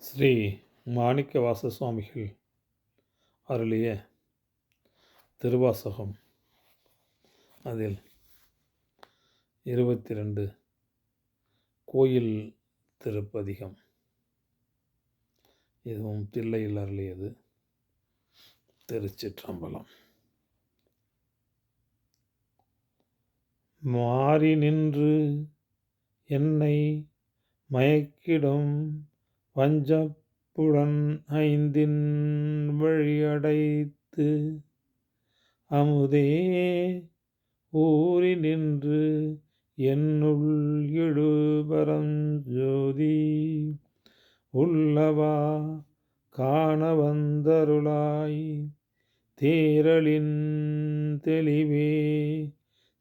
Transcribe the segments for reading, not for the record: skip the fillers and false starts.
ஸ்ரீ மாணிக்கவாசக சுவாமிகள் அருளிய திருவாசகம். அதில் 22 கோயில் திருப்பதிகம். இதுவும் தில்லையில் அருளியது. திருச்சிற்றம்பலம். மாறி நின்று என்னை மயக்கிடும் வஞ்சப்புடன் ஐந்தின் வழியடைத்து அமுதே ஊறி நின்று என்னுள் எழுபரம் ஜோதி உள்ளவா காண வந்தருளாய் தேரலின் தெளிவே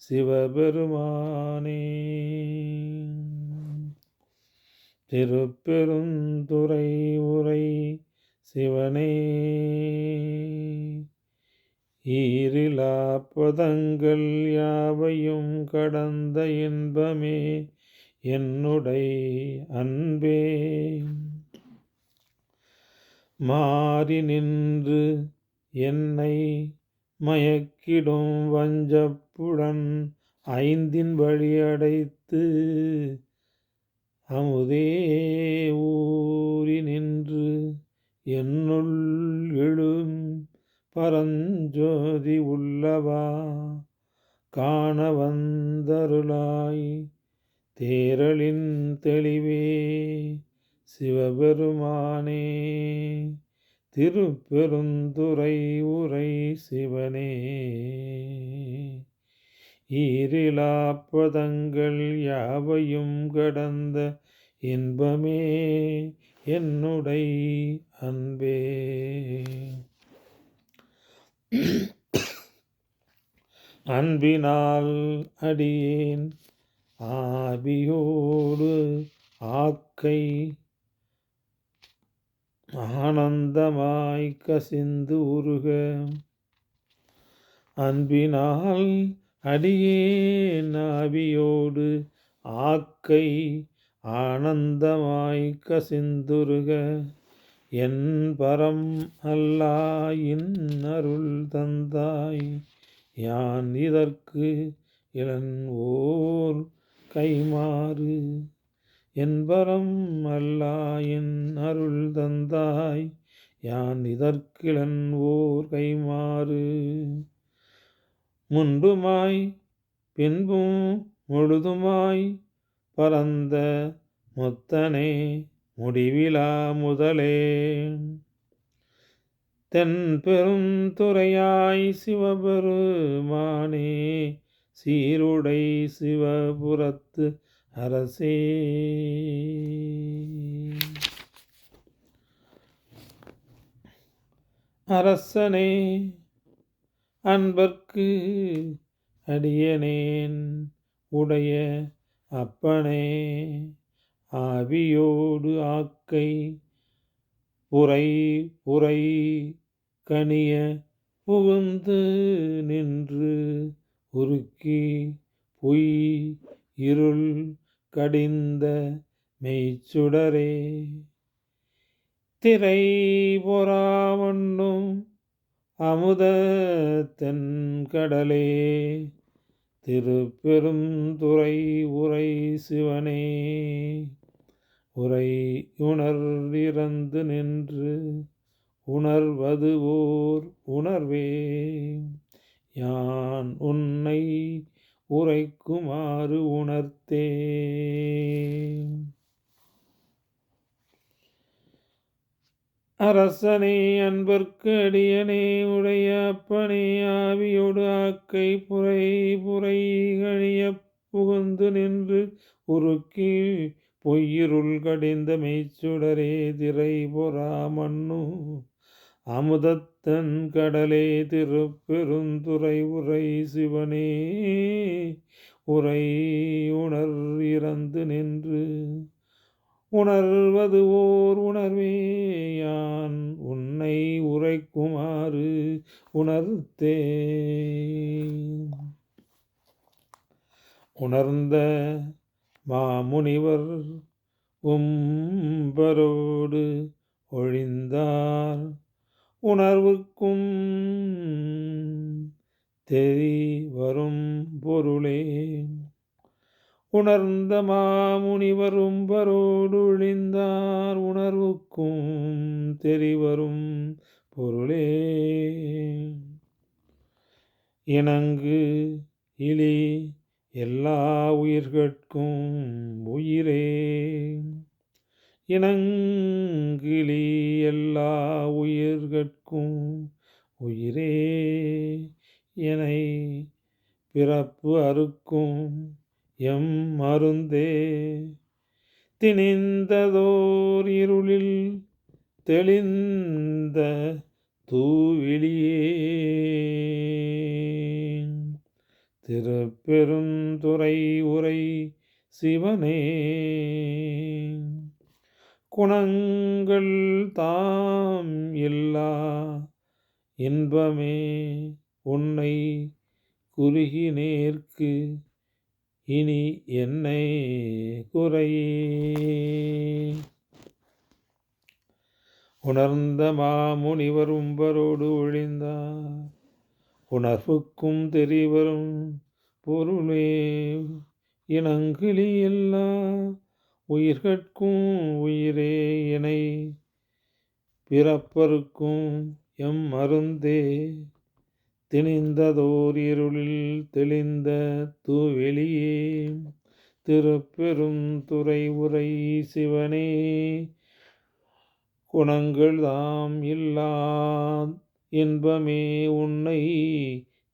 சிவபெருமானே. திருப்பெருந்துறை உரை சிவனே, ஈரிலா பதங்கள் யாவையும் கடந்த இன்பமே என்னுடை அன்பே. மாறி நின்று என்னை மயக்கிடும் வஞ்சப்புடன் ஐந்தின் வழியடைத்து அமுதே ஊறி நின்று என்னுள் எழும் பரஞ்சோதி உள்ளவா காண வந்தருளாய் தேரலின் தெளிவே சிவபெருமானே. திருப்பெருந்துறை உரை சிவனே, ஈரிலா பதங்கள் யாவையும் கடந்த இன்பமே என்னுடை அன்பே. அன்பினால் அடியேன் ஆவியோடு ஆக்கை ஆனந்தமாய் கசிந்து உருக. அன்பினால் அடியேன் ஆவியோடு ஆக்கை ஆனந்தமாய் கசிந்துருக. என் பரம் அல்லாயின் அருள் தந்தாய் யான் இதற்கு இளன் ஓர் கைமாறு. என்பரம் அல்லாயின் அருள் தந்தாய் யான் இதற்கிளன் ஓர் கைமாறு. முன்புமாய் பின்பும் முழுதுமாய் பரந்த முத்தனே முடிவிலா முதலே. தென் பெருந்துறையாய் சிவபெருமானே, சீருடை சிவபுரத்து அரசே. அரசனே அன்பர்க்கு அடியனேன் உடைய அப்பனே, ஆவியோடு ஆக்கை புரை புரை கனிய புகுந்து நின்று உருக்கி பொய் இருள் கடிந்த மெய்ச்சுடரே. திரை பொறாமண்ணும் அமுத தென்கடலே, திருப்பெருந்துறை உரை சிவனே, உரை உணர்விறந்து நின்று உணர்வது ஓர் உணர்வே. யான் உன்னை உரைக்குமாறு உணர்த்தே. அரசனே அன்பர்க்கு அடியனே உடைய அப்பனே, ஆவியோடு ஆக்கை புரை புரை கழிய புகுந்து நின்று உருக்கி பொய்யிருள் கடிந்த மெய்ச்சுடரே. திரை பொறாமண்ணு அமுதத்தன் கடலே, திருப்பெருந்துறை உரை சிவனே, உரை உணர் இறந்து நின்று உணர்வது ஓர் உணர்வே. யான் உன்னை உரைக்குமாறு உணர்த்தே. உணர்ந்த மாமுனிவர் உம்பரோடு ஒழிந்தார் உணர்வுக்கும் தெரிவரும் பொருளே. உணர்ந்த மாமுனிவரும் பரோடு ஒழிந்தார் உணர்வுக்கும் தெரிவரும் பொருளே. இணங்கு இலி எல்லா உயிர்கட்கும் உயிரே. இணங்கிலி எல்லா உயிர்கட்கும் உயிரே. எனை பிறப்பு அறுக்கும் எம் மருந்தே. திணிந்ததோர் இருளில் தெளிந்த தூவெளியே. திருப்பெருந்துறை உரை சிவனே. குணங்கள் தாம் இல்லா இன்பமே உன்னை குறுகினேற்கு இனி என்னை குறையே. உணர்ந்த மாமுனிவர் உம்பரோடு ஒழிந்தார் உணர்வுக்கும் தெரிவரும் பொருளே. இனங்கிலி எல்லா உயிர்கட்கும் உயிரே. இணை பிறப்பருக்கும் எம் மருந்தே. திணிந்ததோர் இருளில் தெளிந்த தூவெளியே. திருப்பெருந்துறை உரை சிவனே. குணங்கள் தாம் இல்லா இன்பமே உன்னை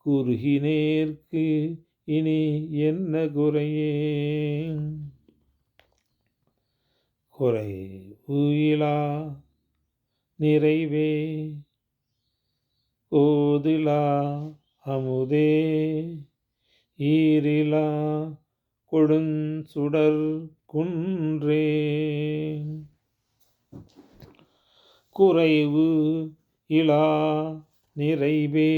குறுகினேற்கு இனி என்ன குறையே. குறைவு இலா நிறைவே கோதிலா அமுதே. ஈரிலா கொடுஞ்சுடர் குன்றே. குறைவு இலா நிறைவே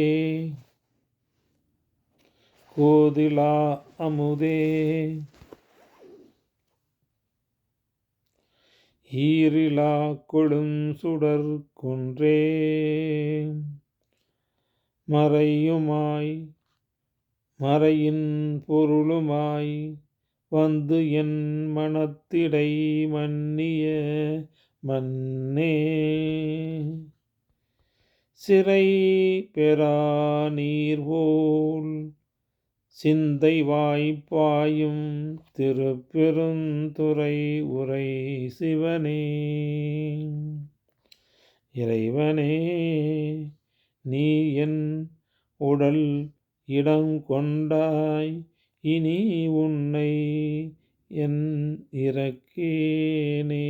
கோதிலா அமுதே. ஈரிலா கொடுஞ்சுடர் குன்றே. மறையுமாய் மறையின் பொருளுமாய் வந்து என் மனத்திடை மன்னிய மன்னே. சிறை பெறா நீர்போல் சிந்தை வாய்ப்பாயும் திருப்பெருந்துறை உரை சிவனே. இறைவனே நீ என் உடல் இடம் கொண்டாய் இனி உன்னை என் இறக்கேனே.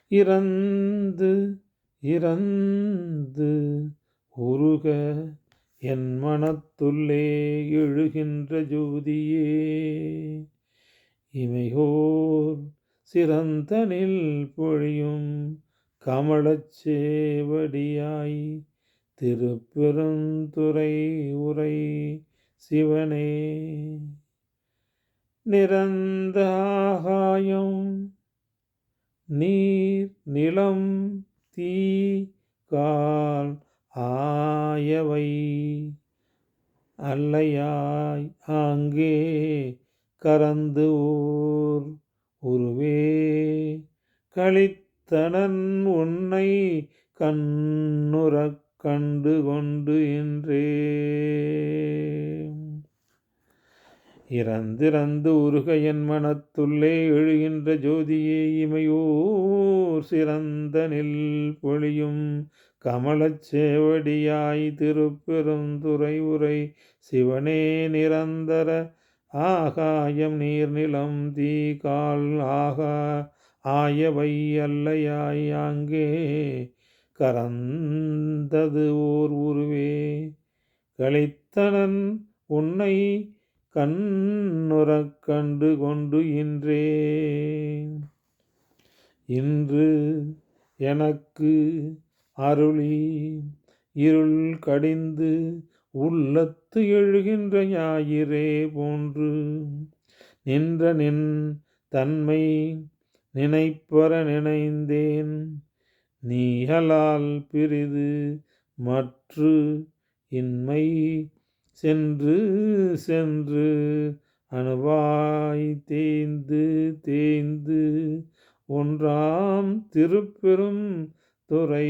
இறந்து இறந்து உருக என் மனத்துள்ளே எழுகின்ற ஜோதியே. இமையோர் சிறந்தனில் பொழியும் கமலச் சேவடியாய் திருப்பெருந்துறை உரை சிவனே. நிறந்த ஆகாயம் நீர் நிலம் தீ கால் ஆயவை அல்லையாய் ஆங்கே கரந்து ஓர் உருவே. களித்தனன் உன்னை கண்ணுறக் கண்டு கொண்டு இன்றே. இறந்திறந்து உருக என் மனத்துள்ளே எழுகின்ற ஜோதியே. இமையோர் சிறந்தனில் பொழியும் கமலச் சேவடியாய் திருப்பெருந்துறை உரை சிவனே. நிரந்தர ஆகாயம் நீர் நிலம் தீ கால் ஆயவை அல்லையாய் அங்கே கரந்தது ஓர் உருவே. களித்தனன் உன்னை கண்ணுறக் கண்டு கொண்டு இன்றே. இன்று எனக்கு அருளி இருள் கடிந்து உள்ளத்து எழுகின்ற ஞாயிறே போன்று நின்ற நின் தன்மை நினைப்பற நினைந்தேன் நீயலால் பிறிது மற்று இன்மை சென்று சென்று அணுவாய் தேய்ந்து தேய்ந்து ஒன்றாம் திருப்பெரும் துறை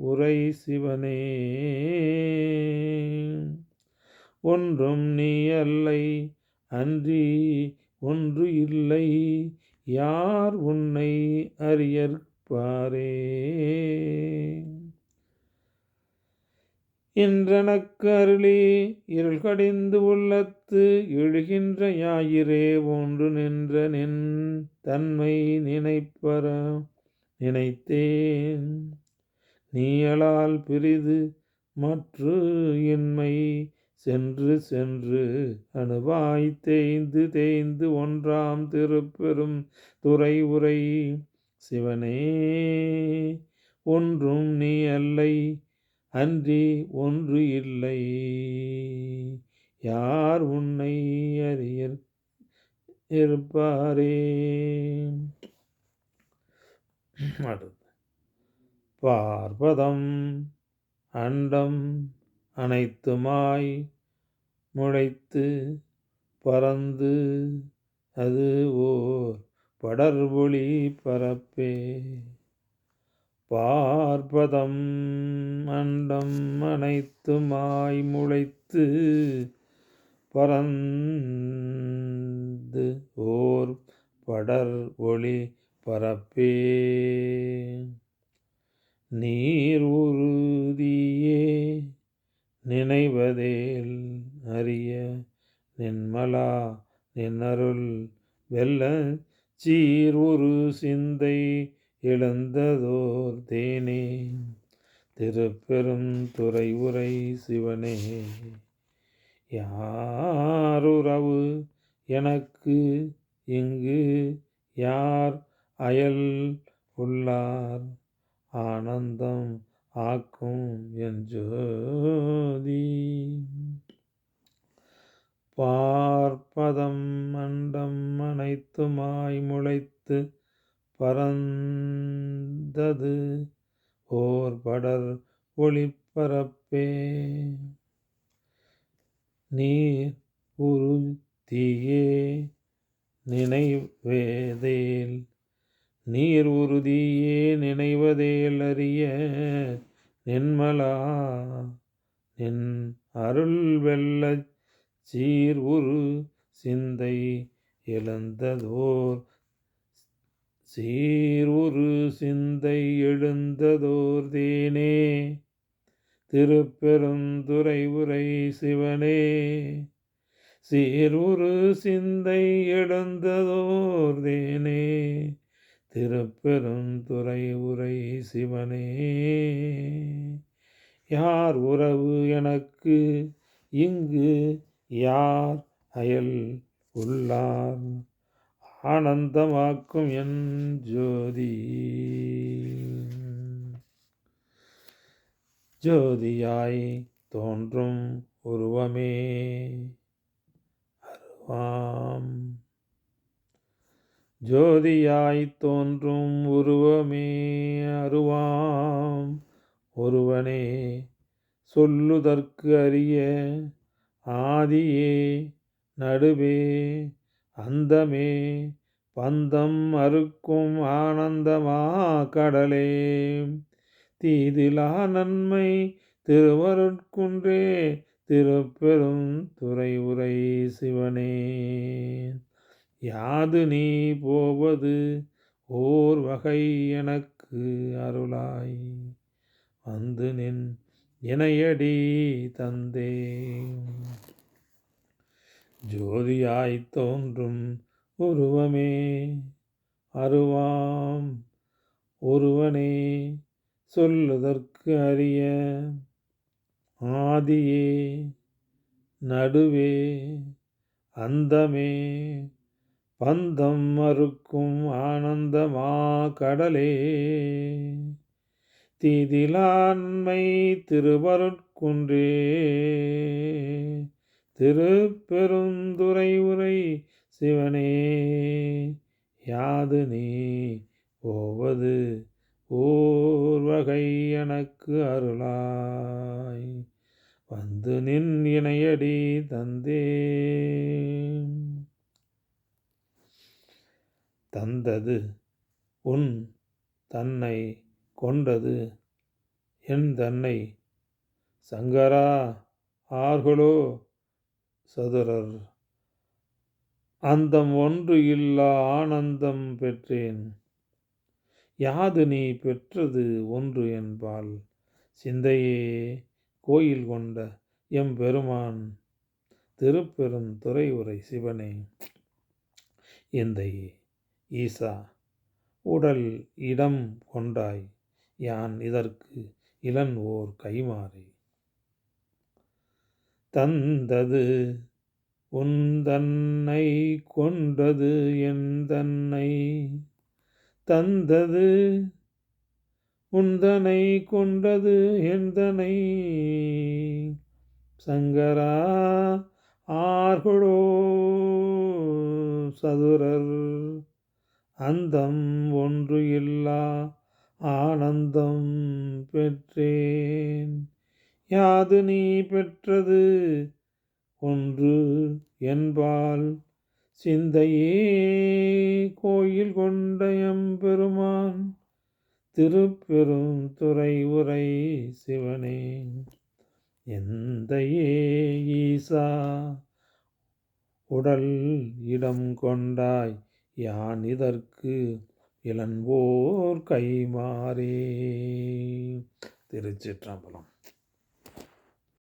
உரை சிவனே ஒன்றும் நீ அல்லை அன்றி ஒன்று இல்லை யார் உன்னை அறியற்பாரே இன்றனக்கு அருளி இருள் கடிந்து உள்ளத்து எழுகின்ற ஞாயிறே ஒன்று நின்ற நின் தன்மை நினைப்பற நினைத்தேன் நீயலால் பிறிது மற்று இன்மை சென்று சென்று அணுவாய் தேய்ந்து தேய்ந்து ஒன்றாம் திருப்பெரும் துறை உரை சிவனே ஒன்றும் நீ அல்லை அன்றி ஒன்று இல்லை யார் உன்னை அறியற் இருப்பாரே. பார்ப்பதம் அண்டம் அனைத்துமாய் முளைத்து பறந்து அது ஓர் படர்வொளி பரப்பே பார்ப்பதம் அண்டம் அனைத்துமாய் முளைத்து பறந்து ஓர் படர் ஒளி பரப்பே நீர் உறுதியே நினைவதேல் அறிய நின்மலா நின்னருள் வெல்ல சீர் ஒரு சிந்தை எழுந்ததோர் தேனே திருப்பெரும் துறை உரை சிவனே யாருறவு எனக்கு இங்கு யார் அயல் உள்ளார் ஆனந்தம் ஆக்கும் என் ஜோதி பார்ப்பதம் அண்டம் அனைத்துமாய் முளைத்து பறந்தது ஓர் படர் ஒளிப்பரப்பே நீர் உறுதியே நினைவதேல் நீர் உறுதியே நினைவதேல் அறிய நின்மலா நின் அருள் வெல்லச் சீர் உரு சிந்தை எழுந்ததோர் சீர்உரு சிந்தை எழுந்ததோர் தேனே திருப்பெருந்துறை உரை சிவனே சீர்உரு சிந்தை எழுந்ததோர் தேனே திருப்பெருந்துறை உரை சிவனே யார் உறவு எனக்கு இங்கு யார் அயல் உள்ளார் ஆனந்தமாக்கும் என் ஜோதி ஜோதியாய் தோன்றும் உருவமே அருவாம் ஜோதியாய் தோன்றும் உருவமே அருவாம் ஒருவனே சொல்லுதற்கு அரிய ஆதியே நடுவே அந்தமே பந்தம் அறுக்கும் ஆனந்தமா கடலே தீதிலா நன்மை திருவருட்குன்றே திருப்பெரும் துறை உரை சிவனே யாது நீ போவது ஓர் வகை எனக்கு அருளாய் வந்து நின் இணையடி தந்தே ஜோதியாய் தோன்றும் உருவமே அருவாம் ஒருவனே சொல்லுதற்கு அரிய ஆதியே நடுவே அந்தமே பந்தம் அறுக்கும் ஆனந்தமா கடலே தீதிலான்மை திருவருட்குன்றே திருப்பெருந்துறை உரை சிவனே யாது நீ போவது ஓர்வகை எனக்கு அருளாய் வந்து நின் இணையடி தந்தே தந்தது உன் தன்னை கொண்டது என் தன்னை சங்கரா ஆர்களோ சதுரர் அந்தம் ஒன்று இல்லா ஆனந்தம் பெற்றேன் யாது நீ பெற்றது ஒன்று என்பால் சிந்தையே கோயில் கொண்ட எம்பெருமான் திருப்பெரும் துறை உரை சிவனே எந்தையே ஈசா உடல் இடம் கொண்டாய் யான் இதற்கு இளன் ஓர் கைமாறே தந்தது உன் தன்னை கொண்டது என் தன்னை தந்தது உந்தனை கொண்டது எந்தனை சங்கரா ஆர்களோ சதுரர் அந்தம் ஒன்று இல்லா ஆனந்தம் பெற்றேன் யாது நீ பெற்றது ஒன்று என்பால் சிந்தையே கோயில் கொண்ட எம்பெருமான் திருப்பெரும் துறை உரை சிவனே எந்தையே ஈசா உடல் இடம் கொண்டாய் யான் இதற்கு இளன்போர் கைமாறே. திருச்சிற்றம்பலம்.